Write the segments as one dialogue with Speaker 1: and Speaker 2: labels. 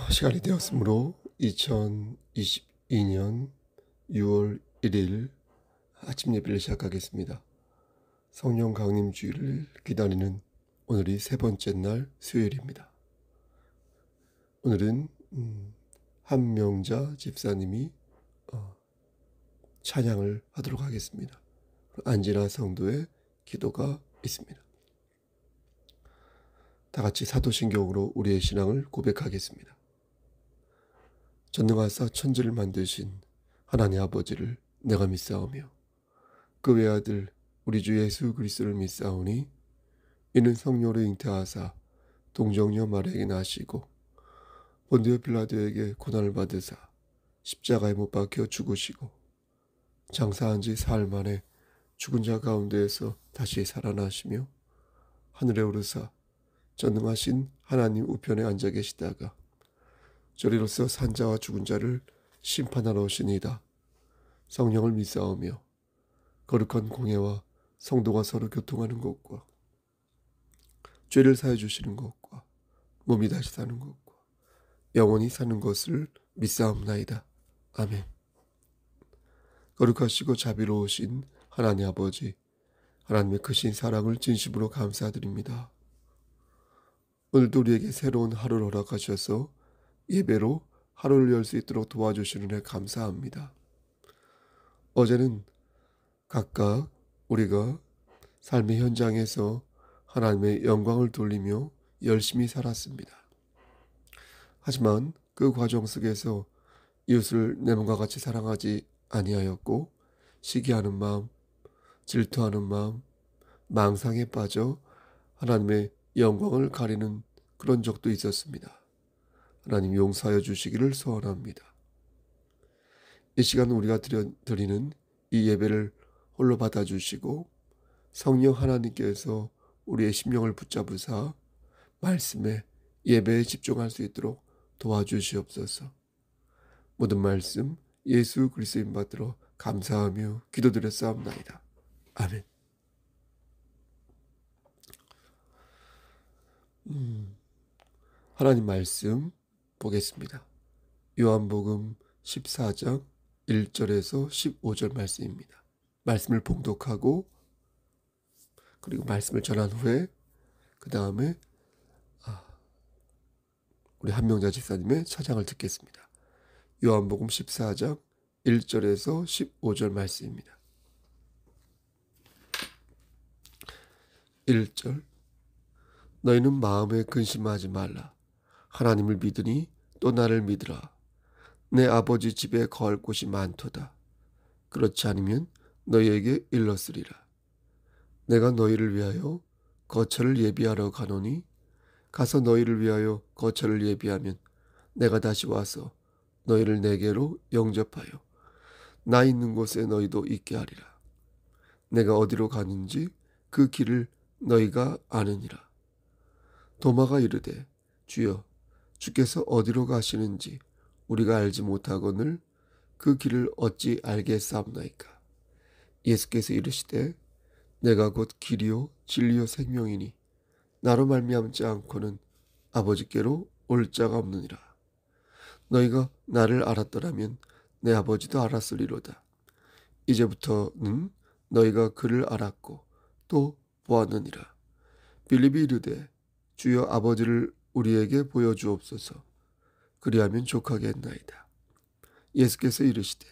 Speaker 1: 시간이 되었으므로 2022년 6월 1일 아침 예배를 시작하겠습니다. 성령 강림 주일을 기다리는 오늘이 세 번째 날 수요일입니다. 오늘은 한명자 집사님이 찬양을 하도록 하겠습니다. 안지라 성도의 기도가 있습니다. 다 같이 사도신경으로 우리의 신앙을 고백하겠습니다. 전능하사 천지를 만드신 하나님 아버지를 내가 믿사오며 그 외아들 우리 주 예수 그리스도를 믿사오니 이는 성령으로 잉태하사 동정녀 마리아에게 나시고 본디오 빌라도에게 고난을 받으사 십자가에 못 박혀 죽으시고 장사한 지 사흘 만에 죽은 자 가운데에서 다시 살아나시며 하늘에 오르사 전능하신 하나님 우편에 앉아 계시다가 저리로서 산자와 죽은 자를 심판하러 오시니이다. 성령을 믿사오며 거룩한 공예와 성도가 서로 교통하는 것과 죄를 사해 주시는 것과 몸이 다시 사는 것과 영원히 사는 것을 믿사옵나이다. 아멘. 거룩하시고 자비로우신 하나님 아버지, 하나님의 크신 사랑을 진심으로 감사드립니다. 오늘도 우리에게 새로운 하루를 허락하셔서 예배로 하루를 열 수 있도록 도와주시는 애 감사합니다. 어제는 각각 우리가 삶의 현장에서 하나님의 영광을 돌리며 열심히 살았습니다. 하지만 그 과정 속에서 이웃을 내 몸과 같이 사랑하지 아니하였고 시기하는 마음, 질투하는 마음, 망상에 빠져 하나님의 영광을 가리는 그런 적도 있었습니다. 하나님 용서하여 주시기를 소원합니다. 이 시간 우리가 드리는 이 예배를 홀로 받아주시고 성령 하나님께서 우리의 심령을 붙잡으사 말씀에 예배에 집중할 수 있도록 도와주시옵소서. 모든 말씀 예수 그리스도 이름 받들어 감사하며 기도드렸사옵나이다. 아멘. 하나님 말씀 보겠습니다. 요한복음 14장 1절에서 15절 말씀입니다. 말씀을 봉독하고 그리고 말씀을 전한 후에 그 다음에 우리 한명자 집사님의 찬양을 듣겠습니다. 요한복음 14장 1절에서 15절 말씀입니다. 1절 너희는 마음에 근심하지 말라. 하나님을 믿으니 또 나를 믿으라. 내 아버지 집에 거할 곳이 많도다. 그렇지 않으면 너희에게 일렀으리라. 내가 너희를 위하여 거처를 예비하러 가노니 가서 너희를 위하여 거처를 예비하면 내가 다시 와서 너희를 내게로 영접하여 나 있는 곳에 너희도 있게 하리라. 내가 어디로 가는지 그 길을 너희가 아느니라. 도마가 이르되 주여 주께서 어디로 가시는지 우리가 알지 못하거늘 그 길을 어찌 알겠사옵나이까. 예수께서 이르시되 내가 곧 길이요 진리요 생명이니 나로 말미암지 않고는 아버지께로 올 자가 없느니라. 너희가 나를 알았더라면 내 아버지도 알았으리로다. 이제부터는 너희가 그를 알았고 또 보았느니라. 빌립이 이르되 주여 아버지를 우리에게 보여주옵소서. 그리하면 족하겠나이다. 예수께서 이르시되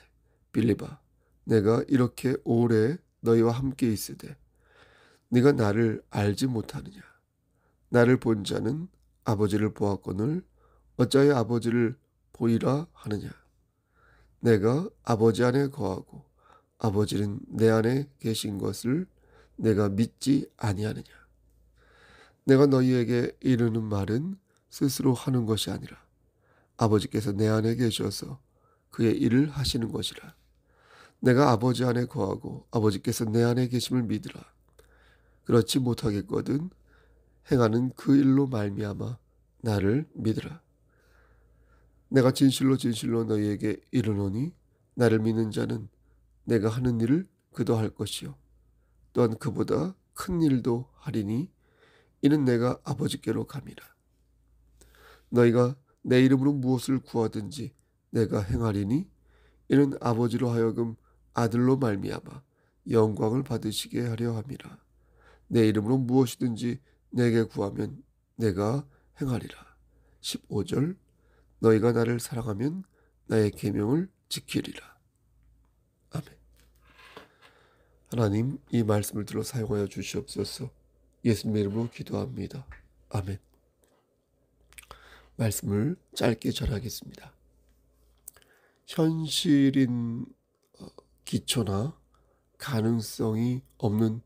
Speaker 1: 빌립아 내가 이렇게 오래 너희와 함께 있으되 네가 나를 알지 못하느냐. 나를 본 자는 아버지를 보았거늘 어찌하여 아버지를 보이라 하느냐. 내가 아버지 안에 거하고 아버지는 내 안에 계신 것을 내가 믿지 아니하느냐. 내가 너희에게 이르는 말은 스스로 하는 것이 아니라 아버지께서 내 안에 계셔서 그의 일을 하시는 것이라. 내가 아버지 안에 거하고 아버지께서 내 안에 계심을 믿으라. 그렇지 못하겠거든 행하는 그 일로 말미암아 나를 믿으라. 내가 진실로 진실로 너희에게 이르노니 나를 믿는 자는 내가 하는 일을 그도 할 것이요 또한 그보다 큰 일도 하리니 이는 내가 아버지께로 감이라. 너희가 내 이름으로 무엇을 구하든지 내가 행하리니 이는 아버지로 하여금 아들로 말미암아 영광을 받으시게 하려 함이라. 내 이름으로 무엇이든지 내게 구하면 내가 행하리라. 15절 너희가 나를 사랑하면 나의 계명을 지키리라. 아멘. 하나님, 이 말씀을 들어 사용하여 주시옵소서. 예수님의 이름으로 기도합니다. 아멘. 말씀을 짧게 전하겠습니다. 현실인 기초나 가능성이 없는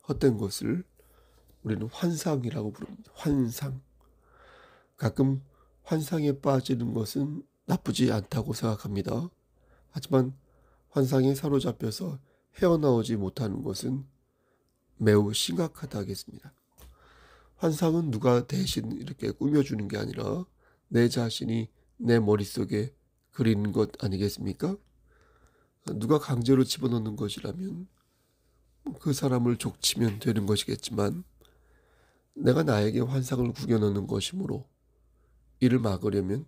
Speaker 1: 헛된 것을 우리는 환상이라고 부릅니다. 환상. 가끔 환상에 빠지는 것은 나쁘지 않다고 생각합니다. 하지만 환상에 사로잡혀서 헤어나오지 못하는 것은 매우 심각하다 하겠습니다. 환상은 누가 대신 이렇게 꾸며주는 게 아니라 내 자신이 내 머릿속에 그리는 것 아니겠습니까? 누가 강제로 집어넣는 것이라면 그 사람을 족치면 되는 것이겠지만 내가 나에게 환상을 구겨넣는 것이므로 이를 막으려면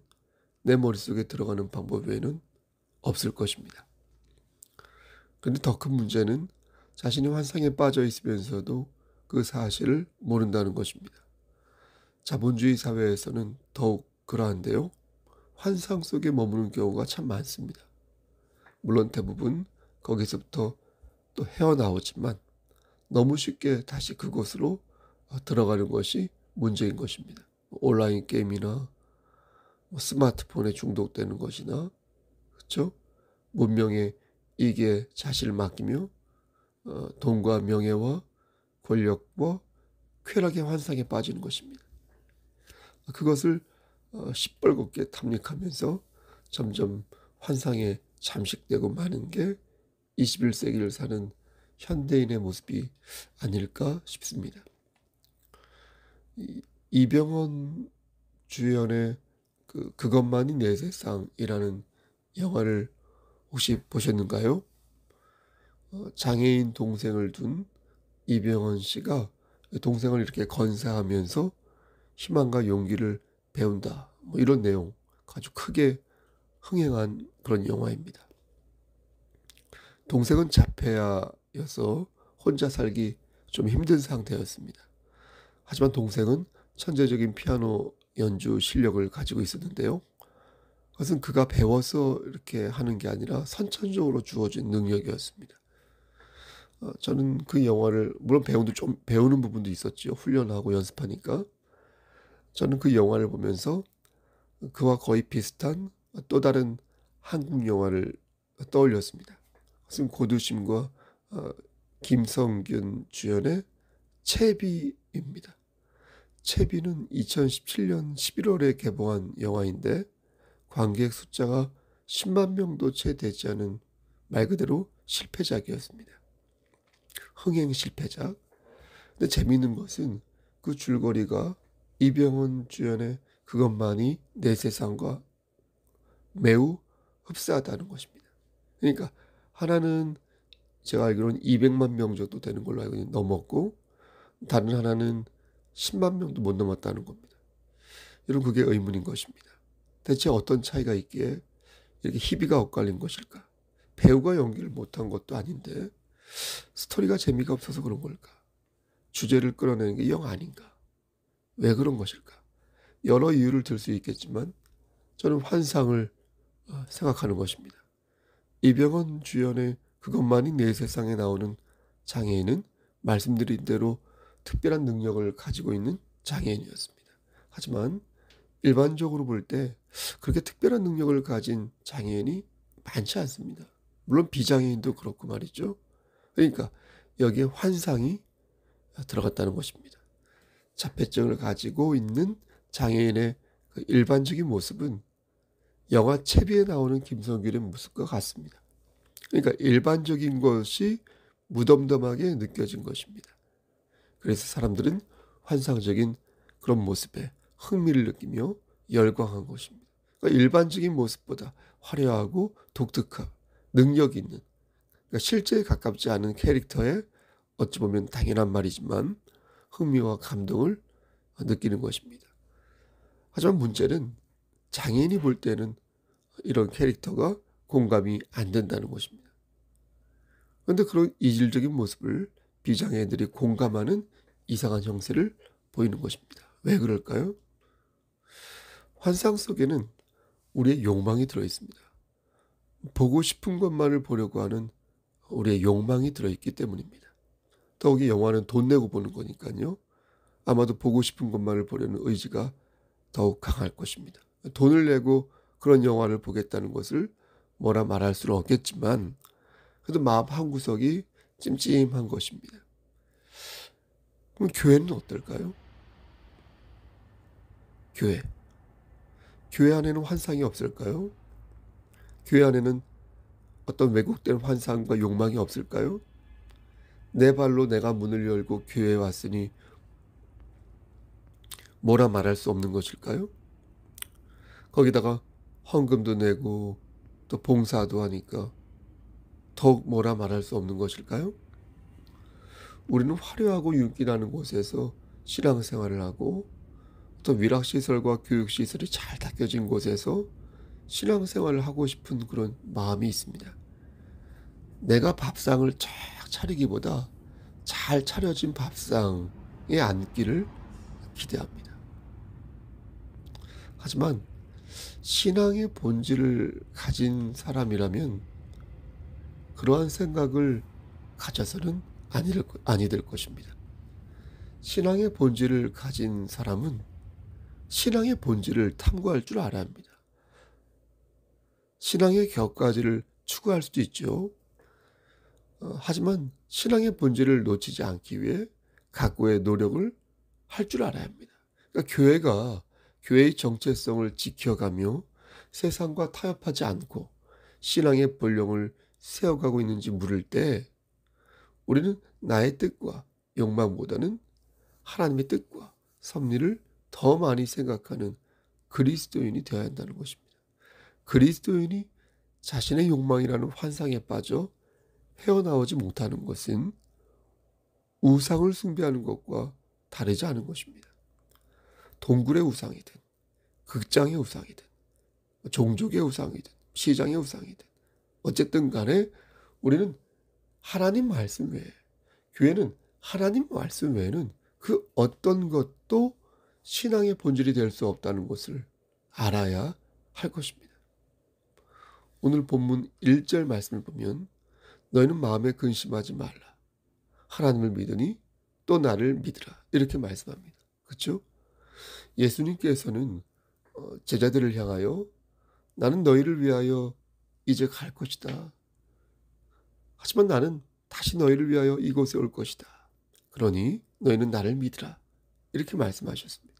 Speaker 1: 내 머릿속에 들어가는 방법 외에는 없을 것입니다. 그런데 더 큰 문제는 자신이 환상에 빠져 있으면서도 그 사실을 모른다는 것입니다. 자본주의 사회에서는 더욱 그러한데요. 환상 속에 머무는 경우가 참 많습니다. 물론 대부분 거기서부터 또 헤어나오지만 너무 쉽게 다시 그곳으로 들어가는 것이 문제인 것입니다. 온라인 게임이나 스마트폰에 중독되는 것이나, 그렇죠? 문명의 이익에 자신을 맡기며 돈과 명예와 권력과 쾌락의 환상에 빠지는 것입니다. 그것을 시뻘겋게 탐닉하면서 점점 환상에 잠식되고 마는 게 21세기를 사는 현대인의 모습이 아닐까 싶습니다. 이병헌 주연의 그것만이 내 세상이라는 영화를 혹시 보셨는가요? 장애인 동생을 둔 이병헌 씨가 동생을 이렇게 건사하면서 희망과 용기를 배운다. 이런 내용 아주 크게 흥행한 그런 영화입니다. 동생은 자폐아여서 혼자 살기 좀 힘든 상태였습니다. 하지만 동생은 천재적인 피아노 연주 실력을 가지고 있었는데요. 그것은 그가 배워서 이렇게 하는 게 아니라 선천적으로 주어진 능력이었습니다. 저는 그 영화를, 물론 좀 배우는 부분도 있었죠. 훈련하고 연습하니까. 저는 그 영화를 보면서 그와 거의 비슷한 또 다른 한국 영화를 떠올렸습니다. 그것은 고두심과 김성균 주연의 채비입니다. 채비는 2017년 11월에 개봉한 영화인데 관객 숫자가 10만 명도 채 되지 않은 말 그대로 실패작이었습니다. 흥행 실패작. 근데 재미있는 것은 그 줄거리가 이병헌 주연의 그것만이 내 세상과 매우 흡사하다는 것입니다. 그러니까 하나는 제가 알기로는 200만 명 정도 되는 걸로 알고 있는데 넘었고 다른 하나는 10만 명도 못 넘었다는 겁니다. 여러분, 그게 의문인 것입니다. 대체 어떤 차이가 있기에 이렇게 희비가 엇갈린 것일까? 배우가 연기를 못한 것도 아닌데 스토리가 재미가 없어서 그런 걸까? 주제를 끌어내는 게 영 아닌가? 왜 그런 것일까? 여러 이유를 들 수 있겠지만 저는 환상을 생각하는 것입니다. 이병헌 주연의 그것만이 내 세상에 나오는 장애인은 말씀드린 대로 특별한 능력을 가지고 있는 장애인이었습니다. 하지만 일반적으로 볼 때 그렇게 특별한 능력을 가진 장애인이 많지 않습니다. 물론 비장애인도 그렇고 말이죠. 그러니까 여기에 환상이 들어갔다는 것입니다. 자폐증을 가지고 있는 장애인의 그 일반적인 모습은 영화 채비에 나오는 김성균의 모습과 같습니다. 그러니까 일반적인 것이 무덤덤하게 느껴진 것입니다. 그래서 사람들은 환상적인 그런 모습에 흥미를 느끼며 열광한 것입니다. 그러니까 일반적인 모습보다 화려하고 독특한 능력 있는, 그러니까 실제에 가깝지 않은 캐릭터에 어찌 보면 당연한 말이지만 흥미와 감동을 느끼는 것입니다. 하지만 문제는 장애인이 볼 때는 이런 캐릭터가 공감이 안 된다는 것입니다. 그런데 그런 이질적인 모습을 비장애인들이 공감하는 이상한 형세를 보이는 것입니다. 왜 그럴까요? 환상 속에는 우리의 욕망이 들어 있습니다. 보고 싶은 것만을 보려고 하는 우리의 욕망이 들어있기 때문입니다. 더욱이 영화는 돈 내고 보는 거니까요. 아마도 보고 싶은 것만을 보려는 의지가 더욱 강할 것입니다. 돈을 내고 그런 영화를 보겠다는 것을 뭐라 말할 수는 없겠지만 그래도 마음 한구석이 찜찜한 것입니다. 그럼 교회는 어떨까요? 교회. 교회 안에는 환상이 없을까요? 교회 안에는 어떤 왜곡된 환상과 욕망이 없을까요? 내 발로 내가 문을 열고 교회에 왔으니 뭐라 말할 수 없는 것일까요? 거기다가 헌금도 내고 또 봉사도 하니까 더욱 뭐라 말할 수 없는 것일까요? 우리는 화려하고 윤기나는 곳에서 신앙생활을 하고 또 위락시설과 교육시설이 잘 닦여진 곳에서 신앙생활을 하고 싶은 그런 마음이 있습니다. 내가 밥상을 쫙 차리기보다 잘 차려진 밥상에 앉기를 기대합니다. 하지만 신앙의 본질을 가진 사람이라면 그러한 생각을 가져서는 아니 될 것입니다. 신앙의 본질을 가진 사람은 신앙의 본질을 탐구할 줄 알아야 합니다. 신앙의 격가지를 추구할 수도 있죠. 하지만 신앙의 본질을 놓치지 않기 위해 각고의 노력을 할 줄 알아야 합니다. 그러니까 교회가 교회의 정체성을 지켜가며 세상과 타협하지 않고 신앙의 본령을 세워가고 있는지 물을 때 우리는 나의 뜻과 욕망보다는 하나님의 뜻과 섭리를 더 많이 생각하는 그리스도인이 되어야 한다는 것입니다. 그리스도인이 자신의 욕망이라는 환상에 빠져 헤어나오지 못하는 것은 우상을 숭배하는 것과 다르지 않은 것입니다. 동굴의 우상이든 극장의 우상이든 종족의 우상이든 시장의 우상이든 어쨌든 간에 우리는 하나님 말씀 외에 교회는 하나님 말씀 외에는 그 어떤 것도 신앙의 본질이 될 수 없다는 것을 알아야 할 것입니다. 오늘 본문 1절 말씀을 보면 너희는 마음에 근심하지 말라. 하나님을 믿으니 또 나를 믿으라. 이렇게 말씀합니다. 그렇죠? 예수님께서는 제자들을 향하여 나는 너희를 위하여 이제 갈 것이다. 하지만 나는 다시 너희를 위하여 이곳에 올 것이다. 그러니 너희는 나를 믿으라. 이렇게 말씀하셨습니다.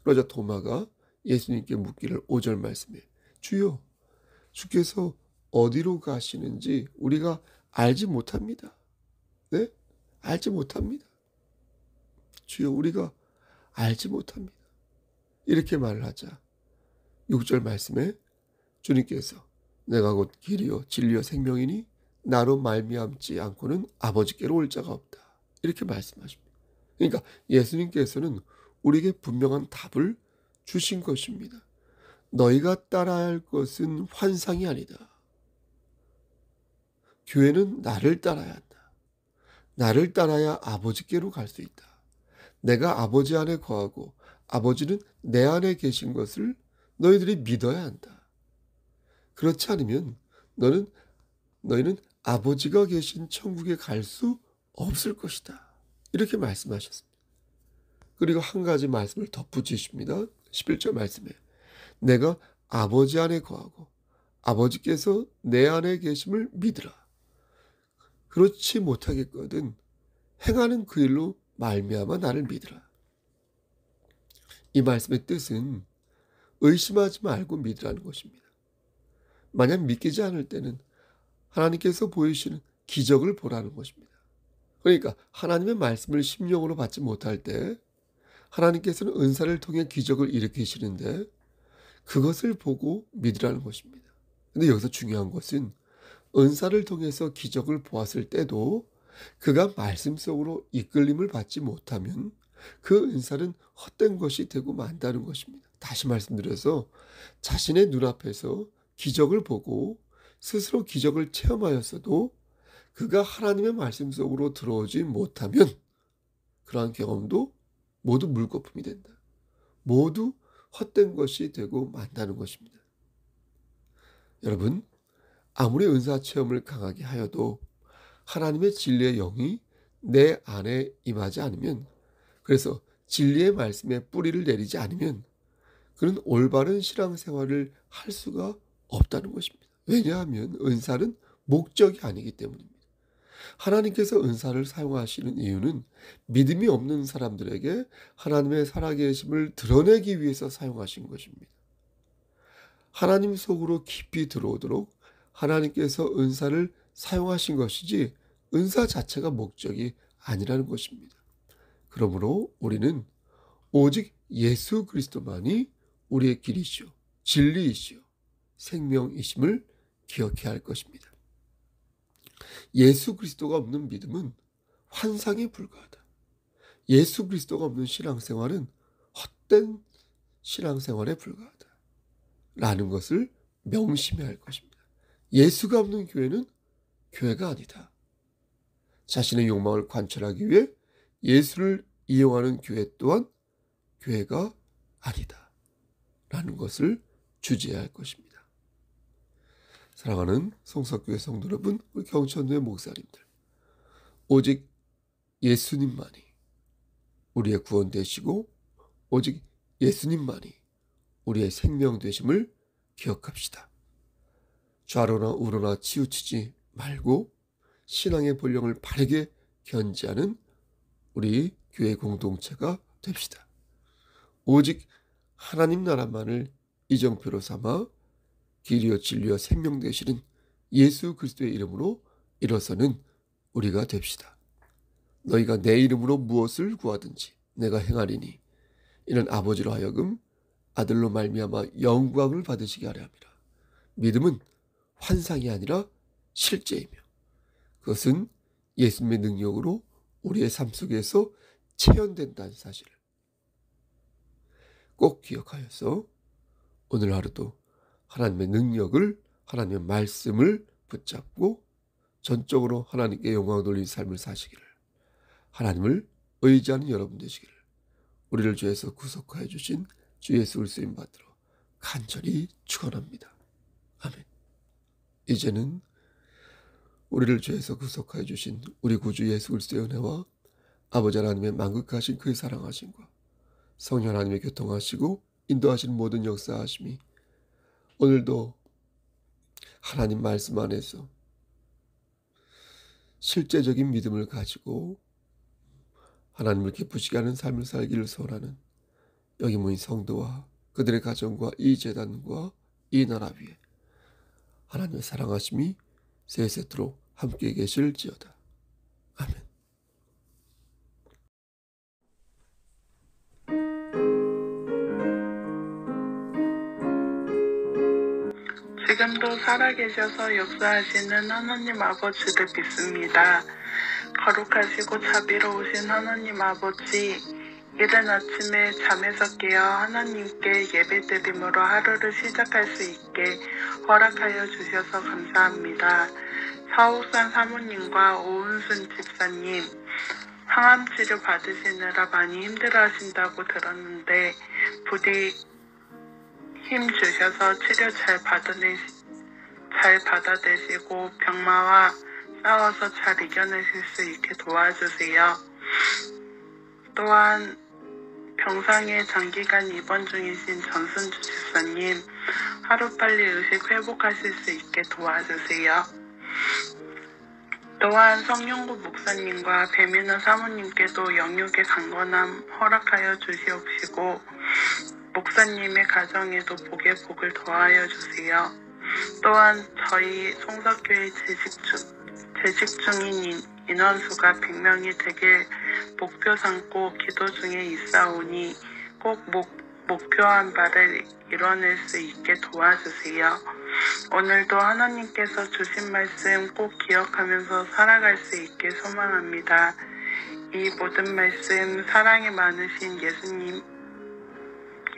Speaker 1: 그러자 도마가 예수님께 묻기를 5절 말씀에 주여 주께서 어디로 가시는지 우리가 알지 못합니다. 네? 알지 못합니다. 주여 우리가 알지 못합니다. 이렇게 말을 하자 6절 말씀에 주님께서 내가 곧 길이요 진리요 생명이니 나로 말미암지 않고는 아버지께로 올 자가 없다. 이렇게 말씀하십니다. 그러니까 예수님께서는 우리에게 분명한 답을 주신 것입니다. 너희가 따라야 할 것은 환상이 아니다. 교회는 나를 따라야 한다. 나를 따라야 아버지께로 갈 수 있다. 내가 아버지 안에 거하고 아버지는 내 안에 계신 것을 너희들이 믿어야 한다. 그렇지 않으면 너희는 아버지가 계신 천국에 갈 수 없을 것이다. 이렇게 말씀하셨습니다. 그리고 한 가지 말씀을 덧붙이십니다. 11절 말씀에 내가 아버지 안에 거하고 아버지께서 내 안에 계심을 믿으라. 그렇지 못하겠거든 행하는 그 일로 말미암아 나를 믿으라. 이 말씀의 뜻은 의심하지 말고 믿으라는 것입니다. 만약 믿기지 않을 때는 하나님께서 보이시는 기적을 보라는 것입니다. 그러니까 하나님의 말씀을 심령으로 받지 못할 때 하나님께서는 은사를 통해 기적을 일으키시는데 그것을 보고 믿으라는 것입니다. 근데 여기서 중요한 것은 은사를 통해서 기적을 보았을 때도 그가 말씀 속으로 이끌림을 받지 못하면 그 은사는 헛된 것이 되고 만다는 것입니다. 다시 말씀드려서 자신의 눈앞에서 기적을 보고 스스로 기적을 체험하였어도 그가 하나님의 말씀 속으로 들어오지 못하면 그러한 경험도 모두 물거품이 된다. 모두 헛된 것이 되고 만다는 것입니다. 여러분, 아무리 은사 체험을 강하게 하여도 하나님의 진리의 영이 내 안에 임하지 않으면, 그래서 진리의 말씀에 뿌리를 내리지 않으면 그는 올바른 신앙생활을 할 수가 없다는 것입니다. 왜냐하면 은사는 목적이 아니기 때문입니다. 하나님께서 은사를 사용하시는 이유는 믿음이 없는 사람들에게 하나님의 살아계심을 드러내기 위해서 사용하신 것입니다. 하나님 속으로 깊이 들어오도록 하나님께서 은사를 사용하신 것이지 은사 자체가 목적이 아니라는 것입니다. 그러므로 우리는 오직 예수 그리스도만이 우리의 길이시오, 진리이시오, 생명이심을 기억해야 할 것입니다. 예수 그리스도가 없는 믿음은 환상에 불과하다. 예수 그리스도가 없는 신앙생활은 헛된 신앙생활에 불과하다. 라는 것을 명심해야 할 것입니다. 예수가 없는 교회는 교회가 아니다. 자신의 욕망을 관철하기 위해 예수를 이용하는 교회 또한 교회가 아니다. 라는 것을 주제해야 할 것입니다. 사랑하는 성석교회 성도 여러분, 우리 경천교회 목사님들, 오직 예수님만이 우리의 구원 되시고 오직 예수님만이 우리의 생명 되심을 기억합시다. 좌로나 우로나 치우치지 말고 신앙의 본령을 바르게 견지하는 우리 교회 공동체가 됩시다. 오직 하나님 나라만을 이정표로 삼아 길이요 진리요 생명 되시는 예수 그리스도의 이름으로 일어서는 우리가 됩시다. 너희가 내 이름으로 무엇을 구하든지 내가 행하리니 이는 아버지로 하여금 아들로 말미암아 영광을 받으시게 하려 함이라. 믿음은 환상이 아니라 실제이며 그것은 예수님의 능력으로 우리의 삶 속에서 체현된다는 사실을 꼭 기억하여서 오늘 하루도 하나님의 능력을, 하나님의 말씀을 붙잡고 전적으로 하나님께 영광을 돌리는 삶을 사시기를, 하나님을 의지하는 여러분 되시기를 우리를 주에서 구속하여 주신 주 예수 그리스도인 받들어 간절히 축원합니다. 아멘. 이제는 우리를 죄에서 구속하여 주신 우리 구주 예수 그리스도의 은혜와 아버지 하나님의 만극하신 그의 사랑하심과 성령 하나님의 교통하시고 인도하신 모든 역사하심이 오늘도 하나님 말씀 안에서 실제적인 믿음을 가지고 하나님을 기쁘시게 하는 삶을 살기를 소원하는 여기 모인 성도와 그들의 가정과 이 재단과 이 나라 위에 하나님의 사랑하심이 세세토록 함께 계실지어다. 아멘.
Speaker 2: 지금도 살아계셔서 역사하시는 하나님 아버지를 믿습니다. 거룩하시고 자비로우신 하나님 아버지, 이른 아침에 잠에서 깨어 하나님께 예배드림으로 하루를 시작할 수 있게 허락하여 주셔서 감사합니다. 서옥산 사모님과 오은순 집사님, 항암치료 받으시느라 많이 힘들어하신다고 들었는데 부디 힘 주셔서 치료 잘 받아내시고 병마와 싸워서 잘 이겨내실 수 있게 도와주세요. 또한 병상에 장기간 입원 중이신 전순주 집사님, 하루빨리 의식 회복하실 수 있게 도와주세요. 또한 성용구 목사님과 배민호 사모님께도 영육의 강건함 허락하여 주시옵시고 목사님의 가정에도 복의 복을 더하여 주세요. 또한 저희 송석교회 재직 중인 인원수가 100명이 되길 목표 삼고 기도 중에 있사오니 꼭 목표한 바를 이뤄낼 수 있게 도와주세요. 오늘도 하나님께서 주신 말씀 꼭 기억하면서 살아갈 수 있게 소망합니다. 이 모든 말씀 사랑이 많으신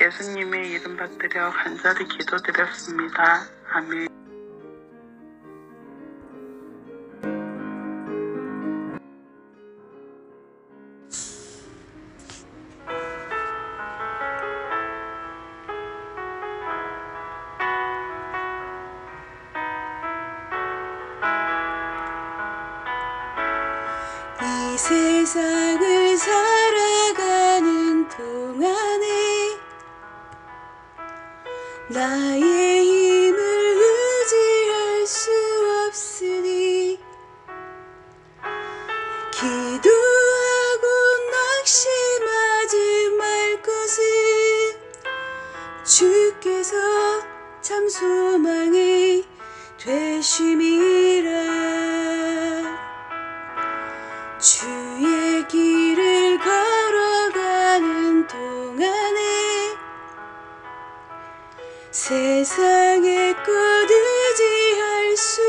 Speaker 2: 예수님의 이름 받들여 간절히 기도드렸습니다. 아멘.
Speaker 3: 이 세상을 살아가는 동안에 나의 힘을 의지할 수 없으니 기도하고 낙심하지 말 것은 주께서 참 소망이 되심이라. 주의 길을 걸어가는 동안에 세상의 것 의지할 수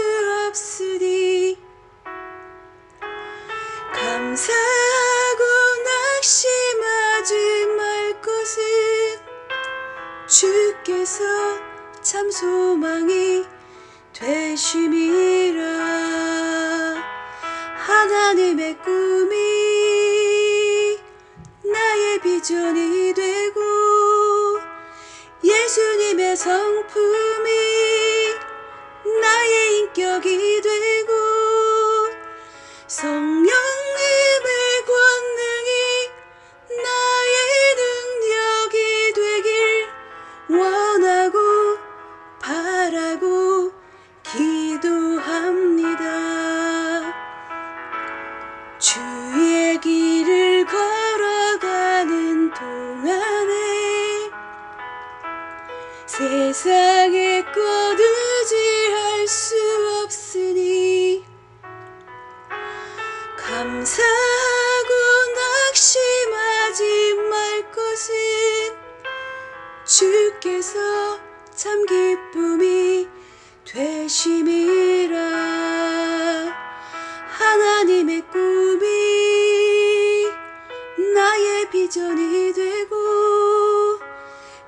Speaker 3: 없으니 감사하고 낙심하지 말 것은 주께서 참 소망이 되심이라. 하나님의 꿈이 나의 비전이 되고 예수님의 성품이 나의 인격이 되고 성령님의 권능이 나의 능력이 되길 원하고 바라고 기도합니다. 주의 길을 걸어가는 동안에 세상의 것 의지할 수 없으니 감사하고 낙심하지 말 것은 주께서 참 기쁨이 되심이라. 하나님의 꿈이 나의 비전이 되고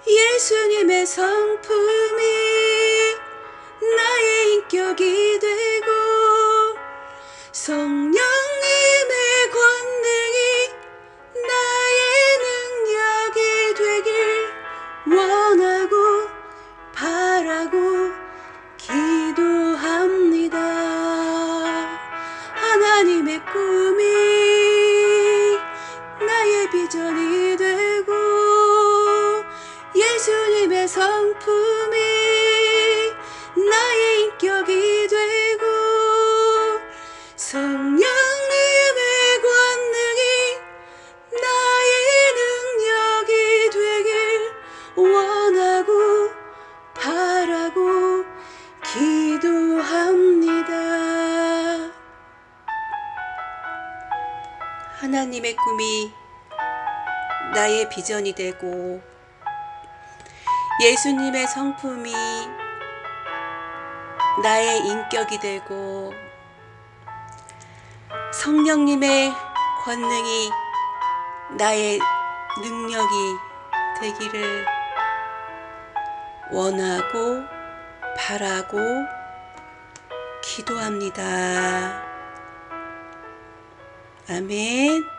Speaker 3: 예수님의 성품이 나의 인격이 되고 성령님의 권능이 나의 능력이 되길 원하고 바라고 기도합니다. 하나님의 꿈이 나의 비전이 되고 예수님의 성품이 나의 인격이 되고 성령님의 권능이 나의 능력이 되길 원하고 바라고 기도합니다. 하나님의 꿈이 나의 비전이 되고 예수님의 성품이 나의 인격이 되고 성령님의 권능이 나의 능력이 되기를 원하고 바라고 기도합니다. 아멘.